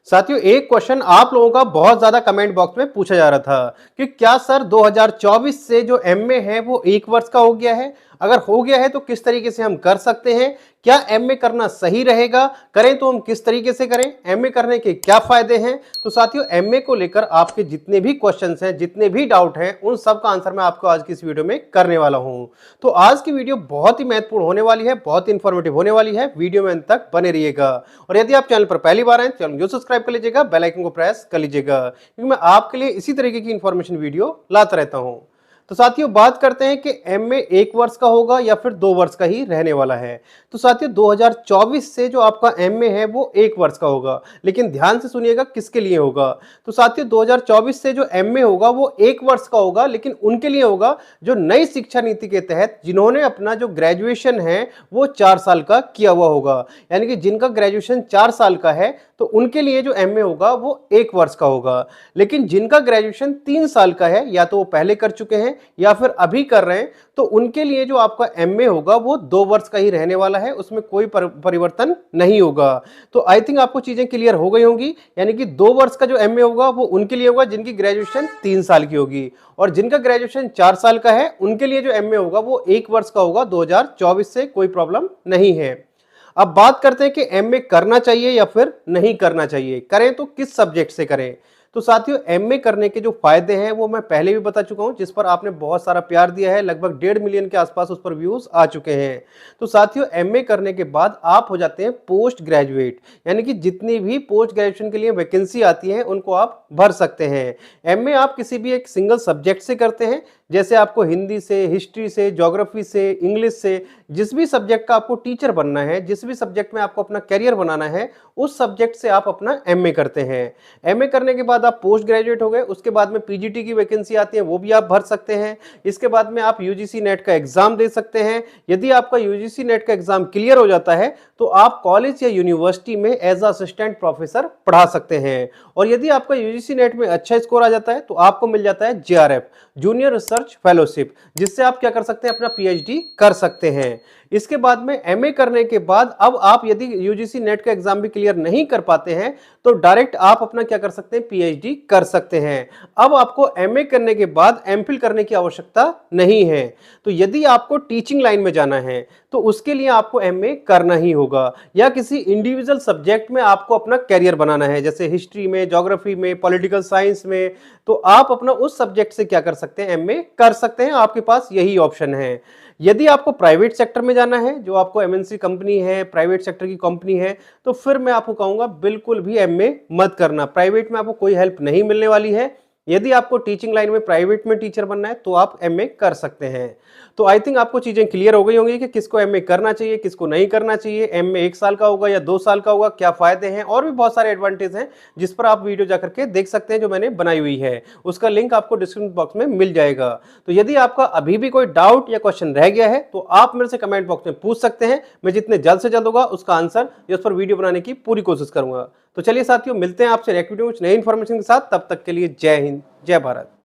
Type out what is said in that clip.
साथियों, एक क्वेश्चन आप लोगों का बहुत ज्यादा कमेंट बॉक्स में पूछा जा रहा था कि क्या सर 2024 से जो एमए है वो 1 वर्ष का हो गया है। अगर हो गया है तो किस तरीके से हम कर सकते हैं, क्या एमए करना सही रहेगा, करें तो हम किस तरीके से करें, एमए करने के क्या फायदे हैं। तो साथियों, एमए को लेकर आपके जितने भी क्वेश्चंस हैं, जितने भी डाउट हैं, उन सब का आंसर मैं आपको आज की इस वीडियो में करने वाला हूं। तो आज की वीडियो बहुत ही महत्वपूर्ण होने वाली है, बहुत ही इंफॉर्मेटिव होने वाली है। वीडियो में अंत तक बने रहिएगा। और यदि आप चैनल पर पहली बार आए, चैनल को सब्सक्राइब कर लीजिएगा, बेल आइकन को प्रेस कर लीजिएगा, क्योंकि मैं आपके लिए इसी तरीके की इंफॉर्मेशन वीडियो लाता रहता हूं। तो साथियों, बात करते हैं कि एमए 1 वर्ष का होगा या फिर 2 वर्ष का ही रहने वाला है। तो साथियों, 2024 से जो आपका एमए है वो 1 वर्ष का होगा, लेकिन ध्यान से सुनिएगा किसके लिए होगा। तो साथियों, 2024 से जो एमए होगा वो 1 वर्ष का होगा, लेकिन उनके लिए होगा जो नई शिक्षा नीति के तहत जिन्होंने अपना जो ग्रेजुएशन है वो 4 साल का किया हुआ होगा। यानी कि जिनका ग्रेजुएशन 4 साल का है तो उनके लिए जो एमए होगा वो 1 वर्ष का होगा। लेकिन जिनका ग्रेजुएशन 3 साल का है, या तो वो पहले कर चुके हैं या फिर अभी कर रहे हैं, तो उनके लिए जो आपका एमए होगा वो 2 वर्ष का ही रहने वाला है, उसमें कोई परिवर्तन नहीं होगा। तो आई थिंक आपको चीजें क्लियर हो गई होंगी। यानी कि 2 वर्ष का जो एमए होगा वो उनके लिए होगा जिनकी ग्रेजुएशन 3 साल की होगी, और जिनका ग्रेजुएशन 4 साल का है उनके लिए जो एमए होगा वो 1 वर्ष का होगा। 2024 से कोई प्रॉब्लम नहीं है। अब बात करते हैं कि एमए करना चाहिए या फिर नहीं करना चाहिए, करें तो किस सब्जेक्ट से करें। तो साथियों, एमए करने के जो फायदे हैं वो मैं पहले भी बता चुका हूं, जिस पर आपने बहुत सारा प्यार दिया है। लगभग 1.5 मिलियन के आसपास उस पर व्यूज आ चुके हैं। तो साथियों, एमए करने के बाद आप हो जाते हैं पोस्ट ग्रेजुएट, यानी कि जितनी भी पोस्ट ग्रेजुएशन के लिए वैकेंसी आती है उनको आप भर सकते हैं। एमए आप किसी भी एक सिंगल सब्जेक्ट से करते हैं, जैसे आपको हिंदी से, हिस्ट्री से, ज्योग्राफी से, इंग्लिश से, जिस भी सब्जेक्ट का आपको टीचर बनना है, जिस भी सब्जेक्ट में आपको अपना करियर बनाना है, उस सब्जेक्ट से आप अपना एमए करते हैं। एमए करने के बाद आप पोस्ट ग्रेजुएट हो गए, उसके बाद में पीजीटी की वैकेंसी आती है, वो भी आप भर सकते हैं। इसके बाद में आप यूजीसी नेट का एग्जाम दे सकते हैं। यदि आपका यूजीसी नेट का एग्जाम क्लियर हो जाता है तो आप कॉलेज या यूनिवर्सिटी में एज असिस्टेंट प्रोफेसर पढ़ा सकते हैं। और यदि आपका यूजीसी नेट में अच्छा स्कोर आ जाता है तो आपको मिल जाता है जेआरएफ, जूनियर रिसर्च फेलोशिप, जिससे आप क्या कर सकते हैं, अपना पीएचडी कर सकते हैं। इसके बाद में एमए करने के बाद अब आप यदि यूजीसी नेट का एग्जाम भी क्लियर नहीं कर पाते हैं तो डायरेक्ट आप अपना क्या कर सकते हैं, पीएचडी कर सकते हैं। अब आपको एमए करने के बाद एमफिल करने की आवश्यकता नहीं है। तो यदि आपको टीचिंग लाइन में जाना है तो उसके लिए आपको एमए करना ही होगा, या किसी इंडिविजुअल सब्जेक्ट में आपको अपना करियर बनाना है, जैसे हिस्ट्री में, ज्योग्राफी में, पॉलिटिकल साइंस में, तो आप अपना उस सब्जेक्ट से क्या कर सकते हैं, एमए कर सकते हैं। आपके पास यही ऑप्शन है। यदि आपको प्राइवेट सेक्टर में जाना है, जो आपको एमएनसी कंपनी है, प्राइवेट सेक्टर की कंपनी है, तो फिर मैं आपको कहूंगा बिल्कुल भी एमए मत करना। प्राइवेट में आपको कोई हेल्प नहीं मिलने वाली है। यदि आपको टीचिंग लाइन में प्राइवेट में टीचर बनना है तो आप एमए कर सकते हैं। तो आई थिंक आपको चीजें क्लियर हो गई होंगी कि किसको एमए करना चाहिए, किसको नहीं करना चाहिए, एमए 1 साल का होगा या 2 साल का होगा, क्या फायदे हैं, और भी बहुत सारे एडवांटेज हैं जिस पर आप वीडियो जाकर के देख सकते हैं, जो मैंने बनाई हुई है। उसका लिंक आपको डिस्क्रिप्शन बॉक्स में मिल जाएगा। तो यदि आपका अभी भी कोई डाउट या क्वेश्चन रह गया है तो आप मेरे से कमेंट बॉक्स में पूछ सकते हैं। मैं जितने जल्द से जल्द होगा उसका आंसर या उस पर वीडियो बनाने की पूरी कोशिश करूंगा। तो चलिए साथियों, मिलते हैं आपसे नेक्स्ट वीडियो में कुछ नई इंफॉर्मेशन के साथ। तब तक के लिए जय हिंद, जय भारत।